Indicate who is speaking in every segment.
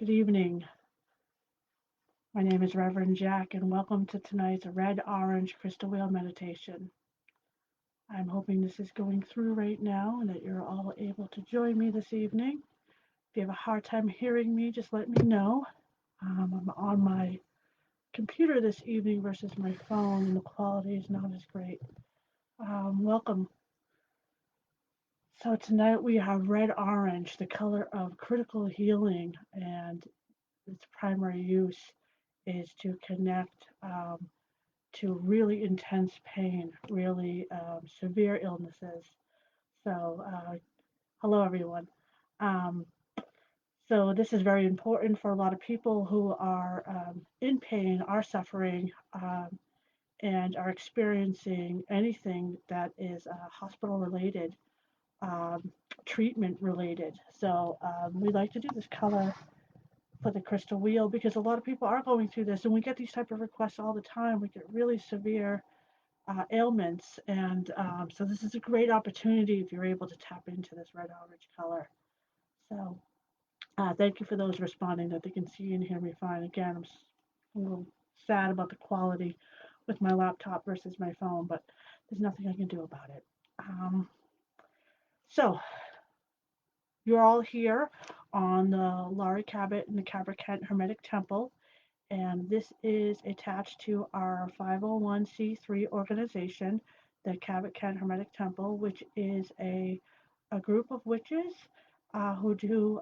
Speaker 1: Good evening. My name is Reverend Jacq, and welcome to tonight's Red Orange Crystal Wheel Meditation. I'm hoping this is going through right now and that you're all able to join me this evening. If you have a hard time hearing me, just let me know. I'm on my computer this evening versus my phone, and the quality is not as great. Welcome. So, tonight we have red orange, the color of critical healing, and its primary use is to connect to really intense pain, really severe illnesses. So, hello everyone. Um, so, this is very important for a lot of people who are in pain, are suffering, and are experiencing anything that is hospital related, um, treatment related. So, we like to do this color for the crystal wheel because a lot of people are going through this, and we get these type of requests all the time. We get really severe ailments. And so this is a great opportunity if you're able to tap into this red orange color. So thank you for those responding that they can see and hear me fine. Again, I'm a little sad about the quality with my laptop versus my phone, but there's nothing I can do about it. So you're all here on the Laurie Cabot and the Cabot Kent Hermetic Temple, and this is attached to our 501c3 organization, the Cabot Kent Hermetic Temple, which is a group of witches who do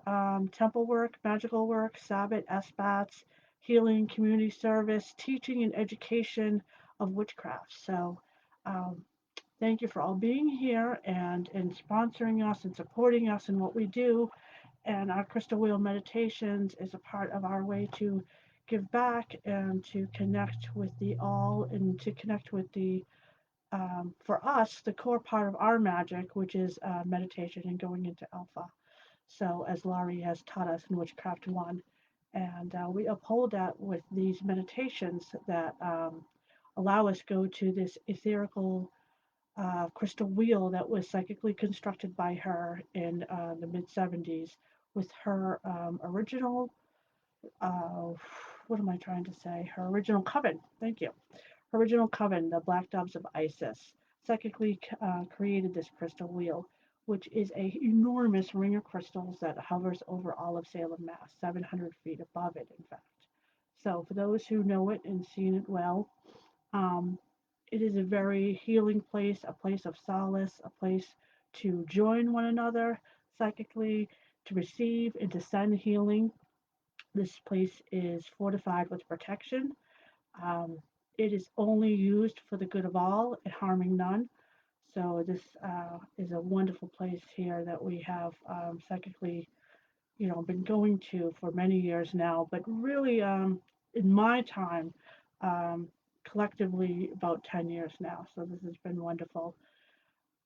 Speaker 1: temple work, magical work, Sabbat, SBATs, healing, community service, teaching, and education of witchcraft. So um, thank you for all being here and sponsoring us and supporting us in what we do. And our crystal wheel meditations is a part of our way to give back and to connect with the all and to connect with the for us the core part of our magic, which is meditation and going into alpha. So as Laurie has taught us in Witchcraft One, and we uphold that with these meditations that allow us go to this etherical crystal wheel that was psychically constructed by her in the mid 70s with her original, uh, what am I trying to say? Her original coven. Thank you. Her original coven, the Black Doves of Isis, psychically created this crystal wheel, which is a enormous ring of crystals that hovers over all of Salem, Mass, 700 feet above it, in fact. So for those who know it and seen it well, um, it is a very healing place, a place of solace, a place to join one another psychically, to receive and to send healing. This place is fortified with protection. Um, it is only used for the good of all and harming none. So this is a wonderful place here that we have psychically, been going to for many years now. But really, in my time, um, collectively about 10 years now. So this has been wonderful.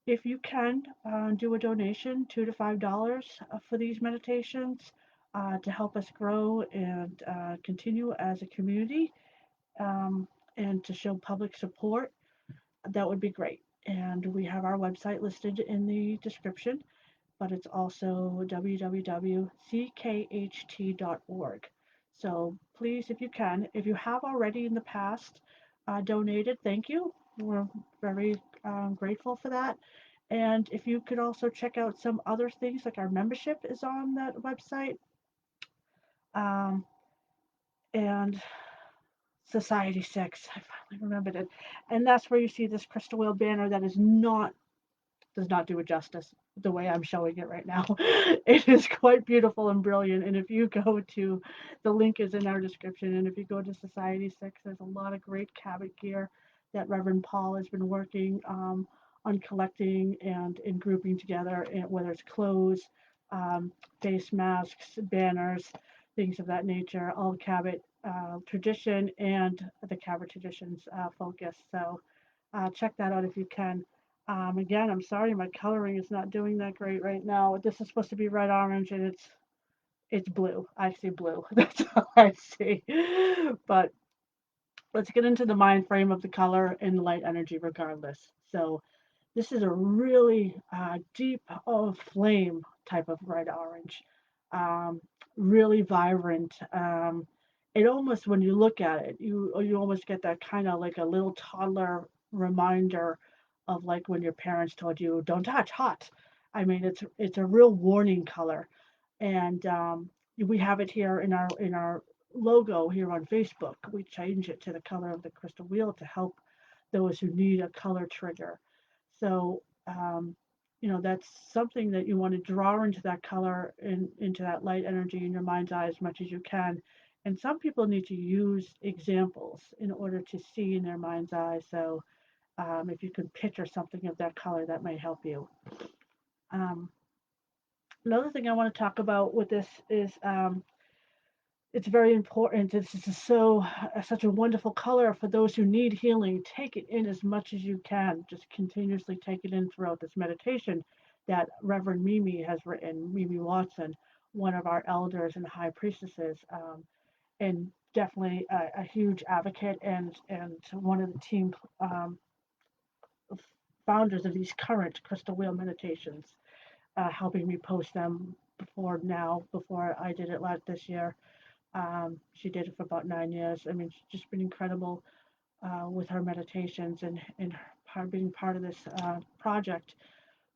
Speaker 1: If you can do a donation, $2 to $5 for these meditations to help us grow and continue as a community um, and to show public support, that would be great. And we have our website listed in the description, but it's also www.ckht.org. So please, if you can, if you have already in the past donated, thank you. We're very grateful for that. And if you could also check out some other things, like our membership is on that website. Um, and Society 6, I finally remembered it. And that's where you see this crystal wheel banner that does not do it justice the way I'm showing it right now. It is quite beautiful and brilliant. And if you go to, the link is in our description. And if you go to Society 6, there's a lot of great Cabot gear that Reverend Paul has been working on collecting and in grouping together, whether it's clothes, um, face masks, banners, things of that nature, all Cabot tradition and the Cabot traditions focus. So check that out if you can. Again, I'm sorry, my coloring is not doing that great right now. This is supposed to be red orange, and it's blue. I see blue. That's all I see. But let's get into the mind frame of the color and the light energy, regardless. So this is a really deep flame type of red orange. um, really vibrant. It almost, when you look at it, you almost get that kind of like a little toddler reminder of like when your parents told you, "Don't touch, hot." I mean, it's a real warning color, and we have it here in our logo here on Facebook. We change it to the color of the crystal wheel to help those who need a color trigger. So, that's something that you want to draw into that color, into that light energy in your mind's eye as much as you can. And some people need to use examples in order to see in their mind's eye. So, if you can picture something of that color, that might help you. Um, Another thing I want to talk about with this is, it's very important. This is such a wonderful color for those who need healing. Take it in as much as you can. Just continuously take it in throughout this meditation that Reverend Mimi has written, Mimi Watson, one of our elders and high priestesses, and definitely a huge advocate and one of the team um, founders of these current crystal wheel meditations, helping me post them before I did it this year. She did it for about 9 years. I mean, she's just been incredible with her meditations and her being part of this project.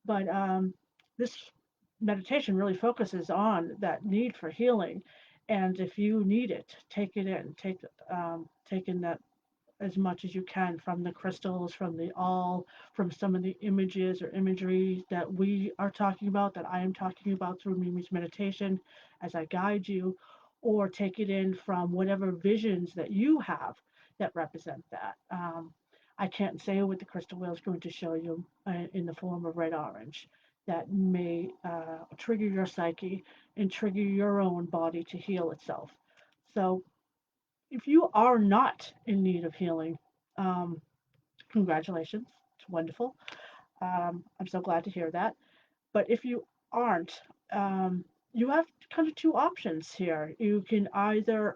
Speaker 1: But this meditation really focuses on that need for healing. And if you need it, take it in. Take in that as much as you can from the crystals, from the all, from some of the images or imagery that we are talking about, that I am talking about through Mimi's meditation as I guide you, or take it in from whatever visions that you have that represent that. I can't say what the crystal wheel is going to show you in the form of red orange that may trigger your psyche and trigger your own body to heal itself. So if you are not in need of healing, um, congratulations. It's wonderful. I'm so glad to hear that. But if you aren't, you have kind of two options here. You can either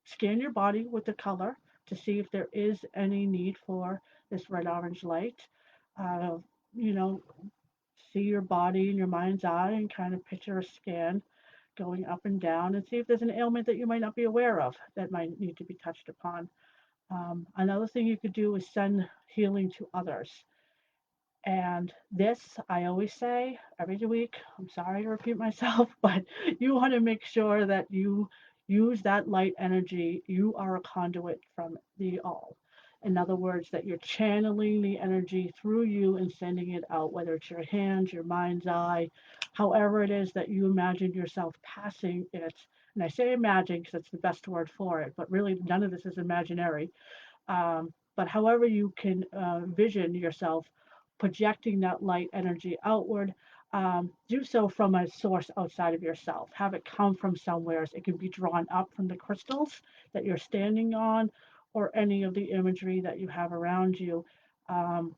Speaker 1: scan your body with the color to see if there is any need for this red orange light. Uh, you know, see your body in your mind's eye and kind of picture a scan going up and down and see if there's an ailment that you might not be aware of that might need to be touched upon. Another thing you could do is send healing to others. And this, I always say every week, I'm sorry to repeat myself, but you want to make sure that you use that light energy. You are a conduit from the all. In other words, that you're channeling the energy through you and sending it out, whether it's your hands, your mind's eye, however it is that you imagine yourself passing it. And I say imagine because it's the best word for it, but really none of this is imaginary. But however you can vision yourself projecting that light energy outward, do so from a source outside of yourself. Have it come from somewhere. It can be drawn up from the crystals that you're standing on or any of the imagery that you have around you. Um,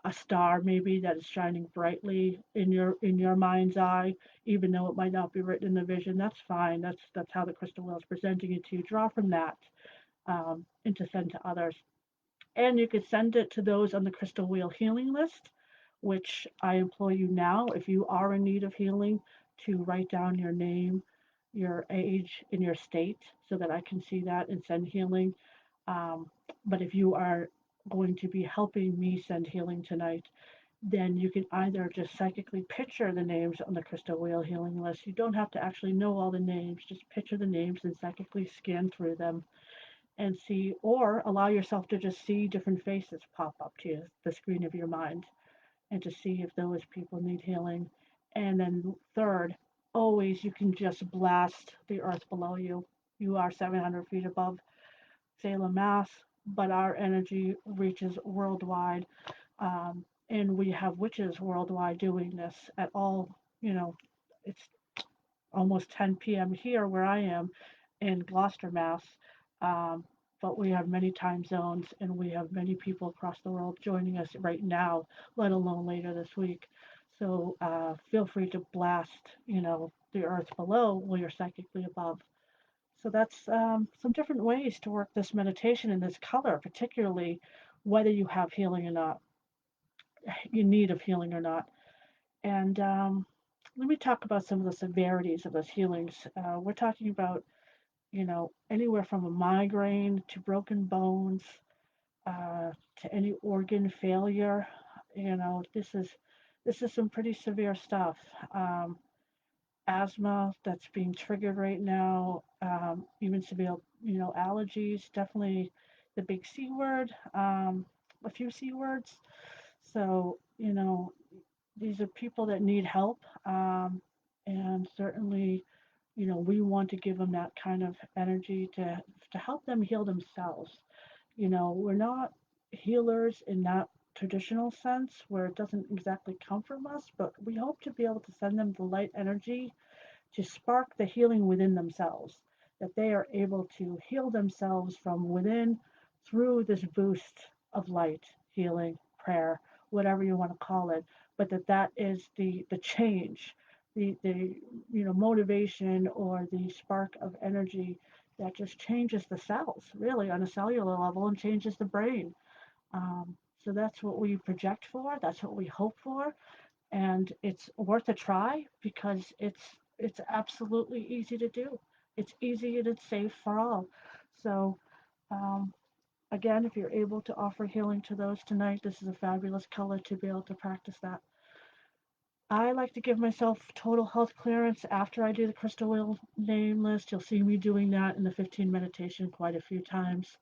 Speaker 1: a star maybe that is shining brightly in your mind's eye, even though it might not be written in the vision. That's fine. That's how the crystal wheel is presenting it to you. Draw from that, and to send to others. And you could send it to those on the Crystal Wheel healing list, which I implore you now, if you are in need of healing, to write down your name, your age, and your state so that I can see that and send healing. Um, but if you are going to be helping me send healing tonight, then you can either just psychically picture the names on the Crystal Wheel healing list. You don't have to actually know all the names, just picture the names and psychically scan through them and see, or allow yourself to just see different faces pop up to the screen of your mind and to see if those people need healing. And then, third, always you can just blast the earth below you. You are 700 feet above Salem, Mass, but our energy reaches worldwide. And we have witches worldwide doing this at all. It's almost 10 p.m. here where I am in Gloucester, Mass. Um, but we have many time zones and we have many people across the world joining us right now, let alone later this week. So feel free to blast, the earth below while you're psychically above. So that's some different ways to work this meditation in this color, particularly whether you have healing or not, you need of healing or not. And let me talk about some of the severities of those healings. We're talking about, anywhere from a migraine to broken bones, to any organ failure. This is some pretty severe stuff. Um, Asthma that's being triggered right now, even severe, allergies, definitely the big C word, a few C words. So, these are people that need help, and certainly, we want to give them that kind of energy to help them heal themselves. We're not healers in that traditional sense where it doesn't exactly come from us, but we hope to be able to send them the light energy to spark the healing within themselves, that they are able to heal themselves from within through this boost of light, healing, prayer, whatever you want to call it, but that is the change, the motivation or the spark of energy that just changes the cells really on a cellular level and changes the brain. So that's what we project for. That's what we hope for, and it's worth a try because it's absolutely easy to do. It's easy and it's safe for all. So um, again, if you're able to offer healing to those tonight, this is a fabulous color to be able to practice that. I like to give myself total health clearance after I do the crystal wheel name list. You'll see me doing that in the 15 meditation quite a few times.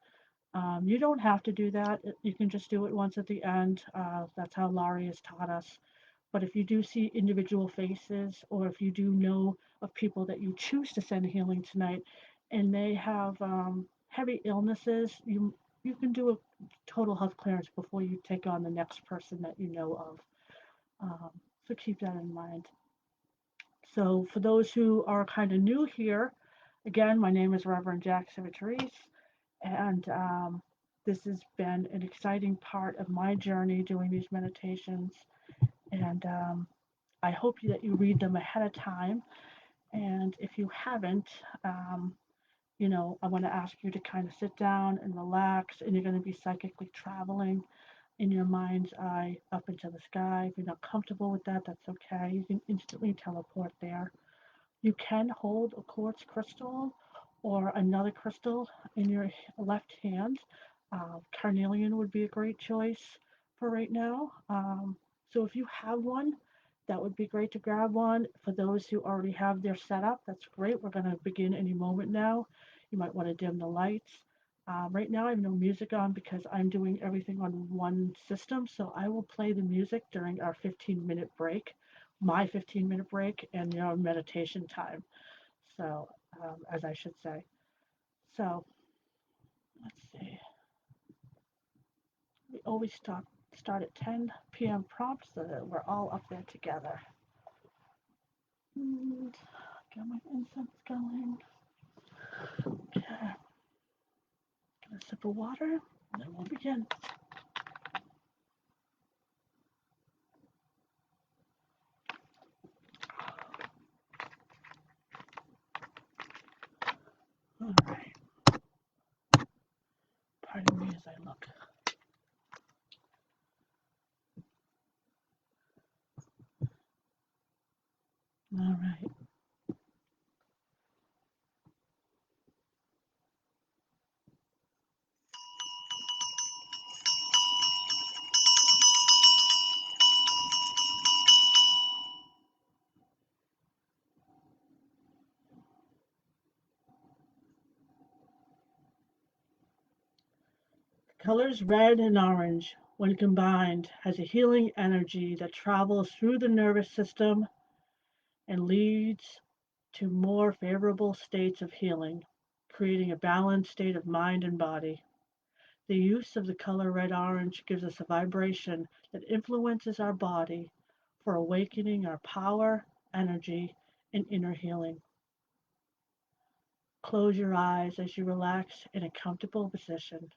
Speaker 1: You don't have to do that. You can just do it once at the end. That's how Laurie has taught us. But if you do see individual faces, or if you do know of people that you choose to send healing tonight, and they have heavy illnesses, you can do a total health clearance before you take on the next person that you know of. Um, so keep that in mind. So for those who are kind of new here, again, my name is Reverend Jacq Civitarese, and this has been an exciting part of my journey doing these meditations. And I hope that you read them ahead of time. And if you haven't, I want to ask you to kind of sit down and relax, and you're going to be psychically traveling in your mind's eye up into the sky. If you're not comfortable with that, that's okay. You can instantly teleport there. You can hold a quartz crystal or another crystal in your left hand. Carnelian would be a great choice for right now. So if you have one, that would be great to grab one. For those who already have their setup, that's great. We're going to begin any moment now. You might want to dim the lights. Right now, I have no music on because I'm doing everything on one system. So I will play the music during our 15-minute break, my 15-minute break, and your meditation time. So, as I should say. So, let's see. We always start at 10 p.m. prompt so that we're all up there together. And get my incense going. Okay, get a sip of water, and then we'll begin. All right. Pardon me as I look. All right. Colors red and orange, when combined, has a healing energy that travels through the nervous system and leads to more favorable states of healing, creating a balanced state of mind and body. The use of the color red-orange gives us a vibration that influences our body for awakening our power, energy, and inner healing. Close your eyes as you relax in a comfortable position.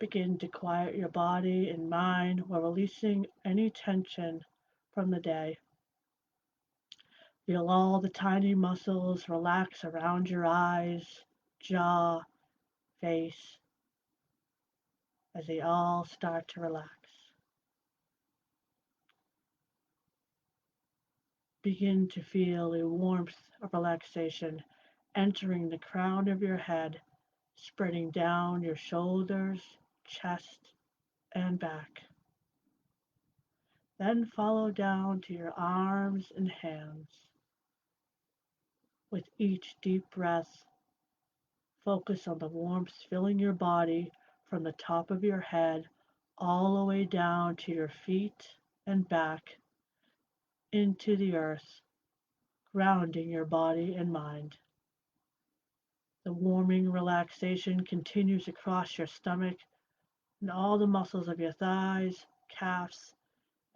Speaker 1: Begin to quiet your body and mind while releasing any tension from the day. Feel all the tiny muscles relax around your eyes, jaw, face, as they all start to relax. Begin to feel a warmth of relaxation entering the crown of your head, spreading down your shoulders, chest, and back. Then follow down to your arms and hands. With each deep breath, focus on the warmth filling your body from the top of your head all the way down to your feet and back into the earth, grounding your body and mind. The warming relaxation continues across your stomach and all the muscles of your thighs, calves,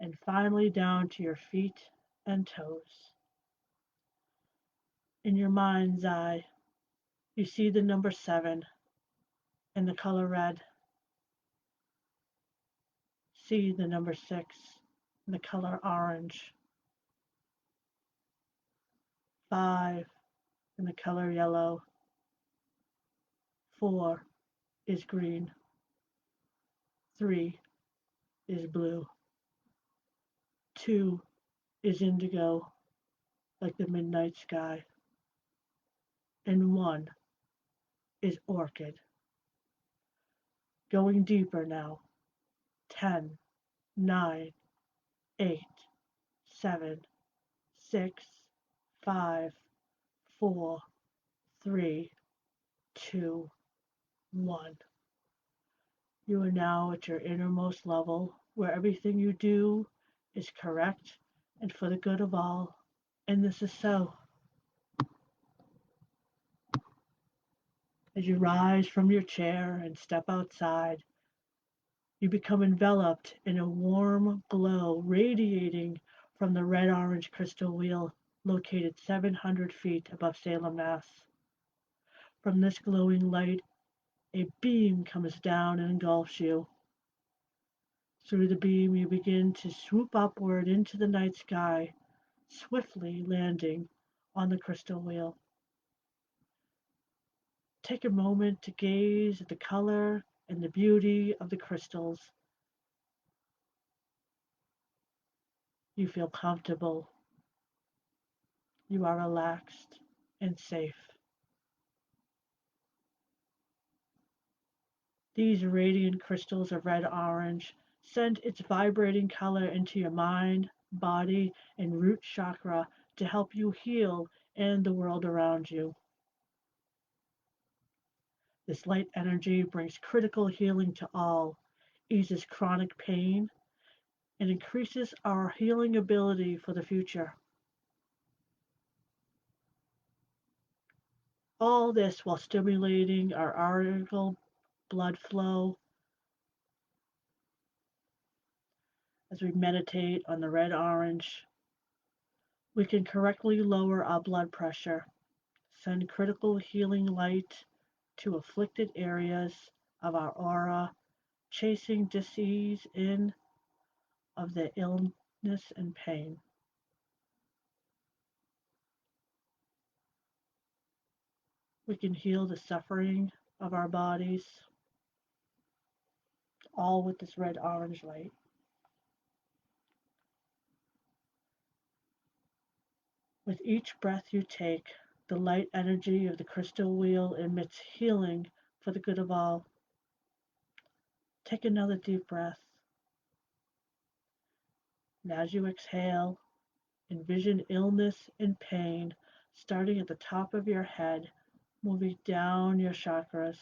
Speaker 1: and finally down to your feet and toes. In your mind's eye, you see the number 7 in the color red. See the number 6 in the color orange. 5 in the color yellow. 4 is green. 3 is blue. 2 is indigo, like the midnight sky. And 1 is orchid. Going deeper now. 10, 9, 8, 7, 6, 5, 4, 3, 2, 1. You are now at your innermost level where everything you do is correct and for the good of all. And this is so. As you rise from your chair and step outside, you become enveloped in a warm glow radiating from the red-orange crystal wheel located 700 feet above Salem, Mass. From this glowing light, a beam comes down and engulfs you. Through the beam, you begin to swoop upward into the night sky, swiftly landing on the crystal wheel. Take a moment to gaze at the color and the beauty of the crystals. You feel comfortable. You are relaxed and safe. These radiant crystals of red-orange send its vibrating color into your mind, body, and root chakra to help you heal and the world around you. This light energy brings critical healing to all, eases chronic pain, and increases our healing ability for the future. All this while stimulating our arterial blood flow as we meditate on the red orange. We can correctly lower our blood pressure, send critical healing light to afflicted areas of our aura, chasing disease in of the illness and pain. We can heal the suffering of our bodies, all with this red orange light. With each breath you take, the light energy of the crystal wheel emits healing for the good of all. Take another deep breath. And as you exhale, envision illness and pain starting at the top of your head, moving down your chakras,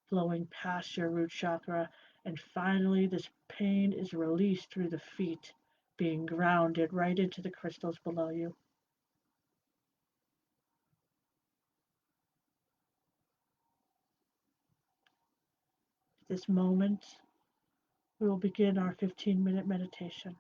Speaker 1: flowing past your root chakra, and finally this pain is released through the feet, being grounded right into the crystals below you. At this moment, we will begin our 15-minute meditation.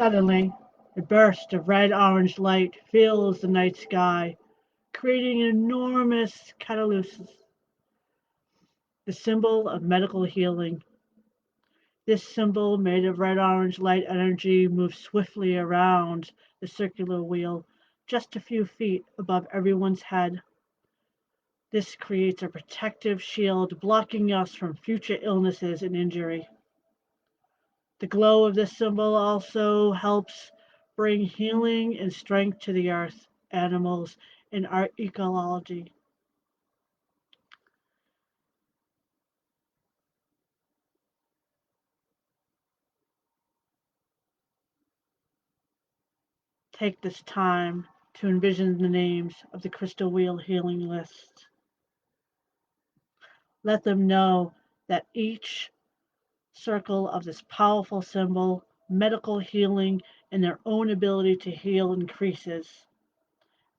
Speaker 1: Suddenly, a burst of red-orange light fills the night sky, creating an enormous catalyst, the symbol of medical healing. This symbol, made of red-orange light energy, moves swiftly around the circular wheel, just a few feet above everyone's head. This creates a protective shield blocking us from future illnesses and injury. The glow of this symbol also helps bring healing and strength to the earth, animals, and our ecology. Take this time to envision the names of the Crystal Wheel Healing List. Let them know that each circle of this powerful symbol, medical healing, and their own ability to heal increases.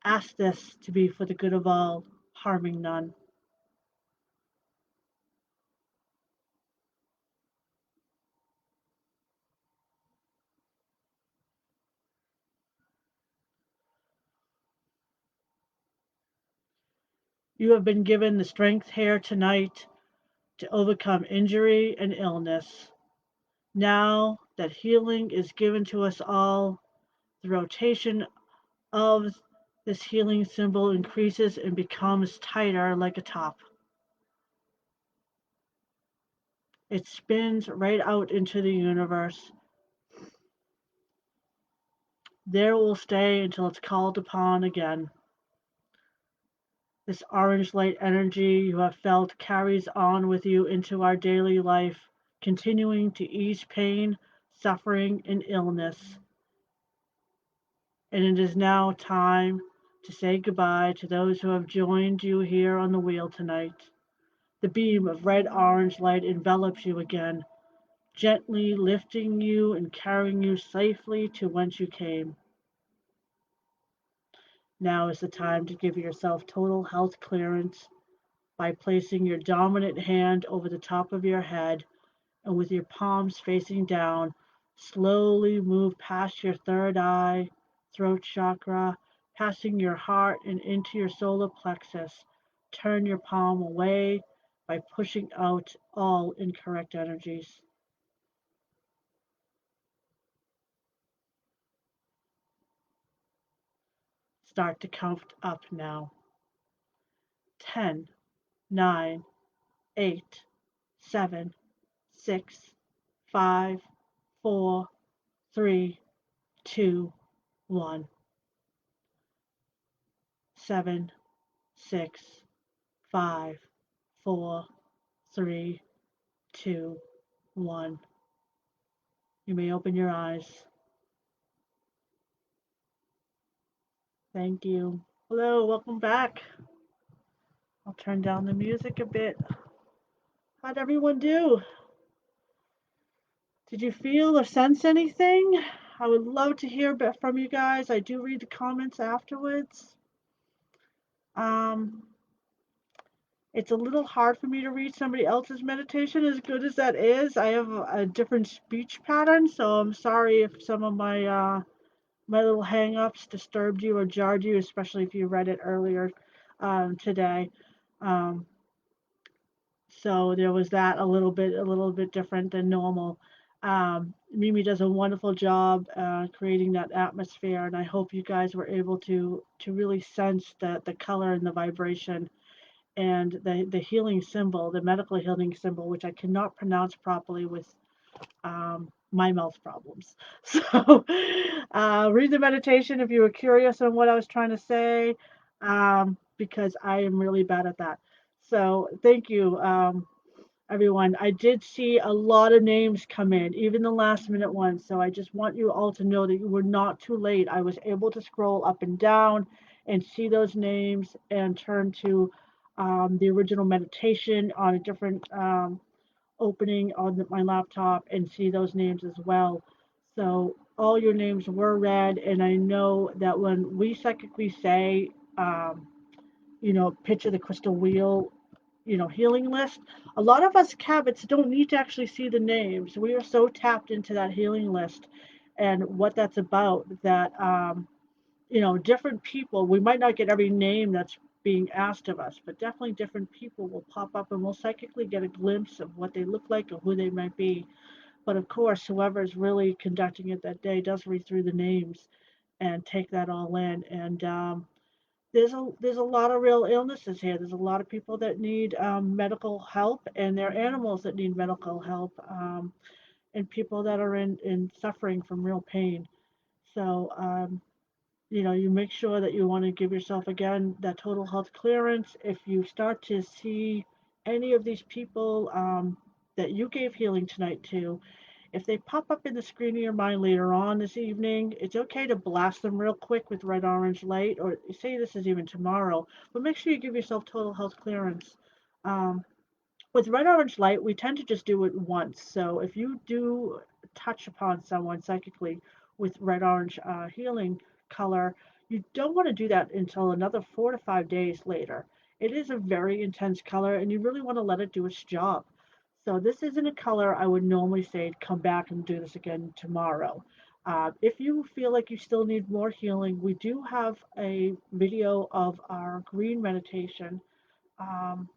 Speaker 1: Ask this to be for the good of all, harming none. You have been given the strength here tonight to overcome injury and illness. Now that healing is given to us all, the rotation of this healing symbol increases and becomes tighter like a top. It spins right out into the universe. There it will stay until it's called upon again. This orange light energy you have felt carries on with you into our daily life, continuing to ease pain, suffering, and illness. And it is now time to say goodbye to those who have joined you here on the wheel tonight. The beam of red orange light envelops you again, gently lifting you and carrying you safely to whence you came. Now is the time to give yourself total health clearance by placing your dominant hand over the top of your head and with your palms facing down, slowly move past your third eye, throat chakra, passing your heart and into your solar plexus. Turn your palm away by pushing out all incorrect energies. Start to count up now. 10, 9, 8, 7, 6, 5, 4, 3, 2, 1. 7, 6, 5, 4, 3, 2, 1. You may open your eyes. Thank you. Hello, welcome back. I'll turn down the music a bit. How'd everyone do? Did you feel or sense anything? I would love to hear from you guys. I do read the comments afterwards. Um, it's a little hard for me to read somebody else's meditation, as good as that is. I have a different speech pattern, so I'm sorry if some of my little hang-ups disturbed you or jarred you, especially if you read it earlier today. Um, so there was that a little bit different than normal. Mimi does a wonderful job creating that atmosphere, and I hope you guys were able to really sense the color and the vibration and the healing symbol, the medical healing symbol, which I cannot pronounce properly with my mouth problems. So read the meditation if you were curious on what I was trying to say, because I am really bad at that. So thank you, everyone. I did see a lot of names come in, even the last minute ones. So I just want you all to know that you were not too late. I was able to scroll up and down and see those names and turn to the original meditation on a different opening on my laptop and see those names as well. So all your names were read, and I know that when we psychically say, um, picture the crystal wheel, healing list, a lot of us Cabots don't need to actually see the names. We are so tapped into that healing list. and what that's about. That different people. We might not get every name that's being asked of us, but definitely different people will pop up, and we'll psychically get a glimpse of what they look like or who they might be. But of course, whoever is really conducting it that day does read through the names and take that all in. And there's a lot of real illnesses here. There's a lot of people that need medical help, and there are animals that need medical help, and people that are in suffering from real pain. So you make sure that you want to give yourself again that total health clearance. If you start to see any of these people that you gave healing tonight to, if they pop up in the screen of your mind later on this evening, it's okay to blast them real quick with red orange light, or say this is even tomorrow, but make sure you give yourself total health clearance. Um, with red orange light, we tend to just do it once. So if you do touch upon someone psychically with red orange healing color, you don't want to do that until another 4 to 5 days later. It is a very intense color, and you really want to let it do its job. So this isn't a color I would normally say come back and do this again tomorrow. If you feel like you still need more healing, we do have a video of our green meditation. Um,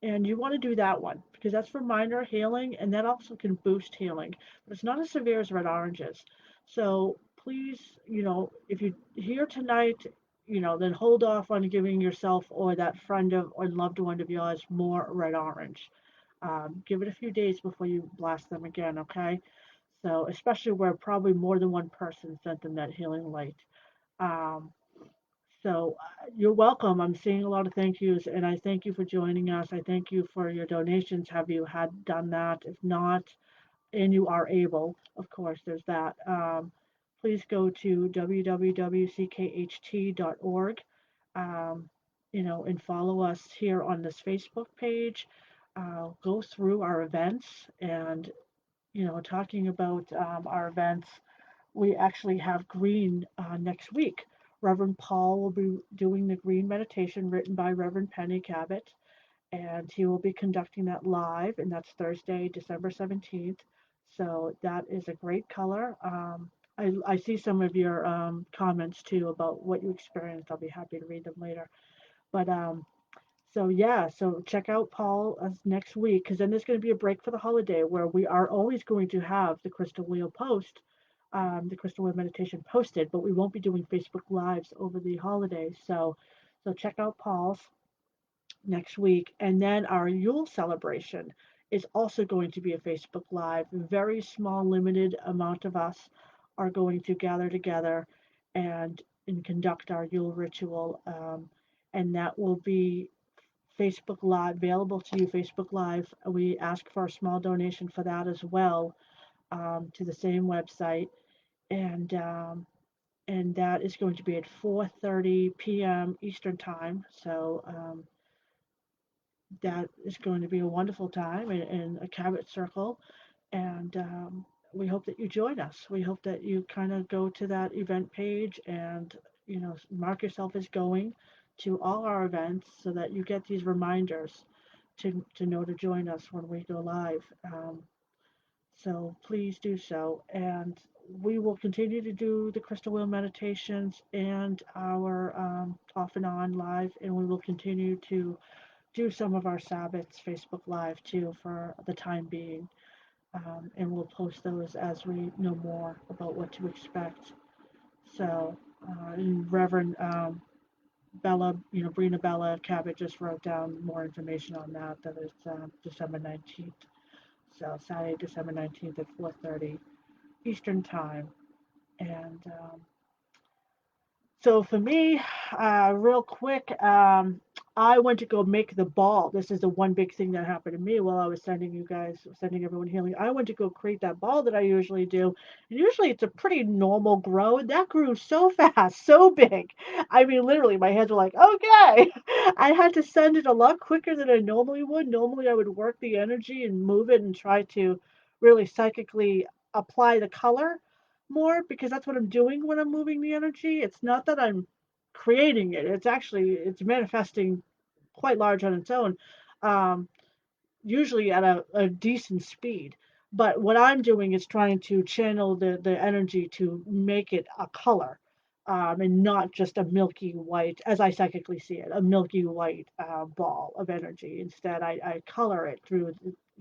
Speaker 1: and you want to do that one because that's for minor healing, and that also can boost healing. But it's not as severe as red oranges. So please, if you're here tonight, then hold off on giving yourself or that friend of or loved one of yours more red orange. Give it a few days before you blast them again, okay? So, especially where probably more than one person sent them that healing light. Um, so you're welcome. I'm seeing a lot of thank yous, and I thank you for joining us. I thank you for your donations. Have you had done that? If not, and you are able, of course, there's that. Please go to www.ckht.org, um, and follow us here on this Facebook page. Go through our events and, talking about our events. We actually have green next week. Reverend Paul will be doing the green meditation written by Reverend Penny Cabot, and he will be conducting that live, and that's Thursday, December 17th. So that is a great color. I see some of your comments too about what you experienced. I'll be happy to read them later. But so yeah, so check out Paul next week, because then there's going to be a break for the holiday where we are always going to have the Crystal Wheel the Crystal Wheel meditation posted, but we won't be doing Facebook Lives over the holidays. So check out Paul's next week, and then our Yule celebration is also going to be a Facebook Live. A very small, limited amount of us are going to gather together and conduct our Yule ritual, and that will be Facebook Live, available to you, Facebook Live. We ask for a small donation for that as well, to the same website. And that is going to be at 4:30 p.m. Eastern Time. So that is going to be a wonderful time in a Cabot Circle. And we hope that you join us. We hope that you kind of go to that event page and, mark yourself as going to all our events so that you get these reminders to know to join us when we go live. So please do so. And we will continue to do the crystal wheel meditations and our off and on live, and we will continue to do some of our Sabbaths Facebook Live too for the time being. And we'll post those as we know more about what to expect. So, and Reverend Bella, Brina Bella Cabot just wrote down more information on that. That is December 19th. So Saturday, December 19th at 4:30 Eastern Time. And so for me, real quick, I went to go make the ball. This is the one big thing that happened to me while I was sending everyone healing. I went to go create that ball that I usually do. And usually it's a pretty normal grow. And that grew so fast, so big. I mean, literally, my hands were like, okay. I had to send it a lot quicker than I normally would. Normally, I would work the energy and move it and try to really psychically apply the color more, because that's what I'm doing when I'm moving the energy. It's not that I'm creating it. It's manifesting quite large on its own, um, usually at a decent speed. But what I'm doing is trying to channel the energy to make it a color, and not just a milky white, as I psychically see it, a milky white ball of energy. Instead, I color it through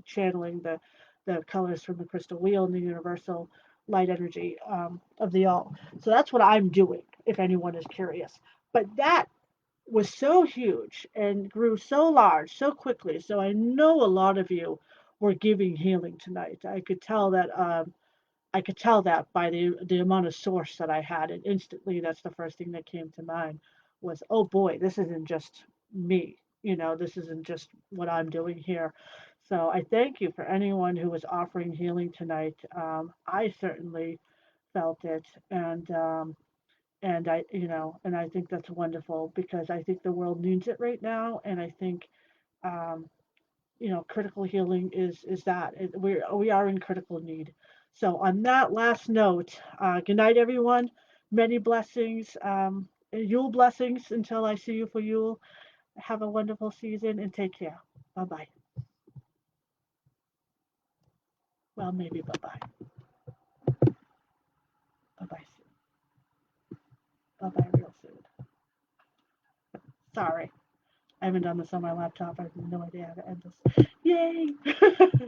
Speaker 1: channeling the colors from the crystal wheel and the universal light energy of the all. So that's what I'm doing, if anyone is curious. But that was so huge and grew so large so quickly. So I know a lot of you were giving healing tonight. I could tell that by the amount of source that I had, and instantly that's the first thing that came to mind was, oh boy, this isn't just me. This isn't just what I'm doing here. So I thank you for anyone who was offering healing tonight. I certainly felt it, and I think that's wonderful because I think the world needs it right now, and I think um, critical healing is that we are in critical need. So on that last note, good night, everyone. Many blessings, Yule blessings until I see you for Yule. Have a wonderful season and take care. Bye bye. Well, maybe bye bye. Bye bye soon. Bye bye real soon. Sorry, I haven't done this on my laptop. I have no idea how to end this. Yay!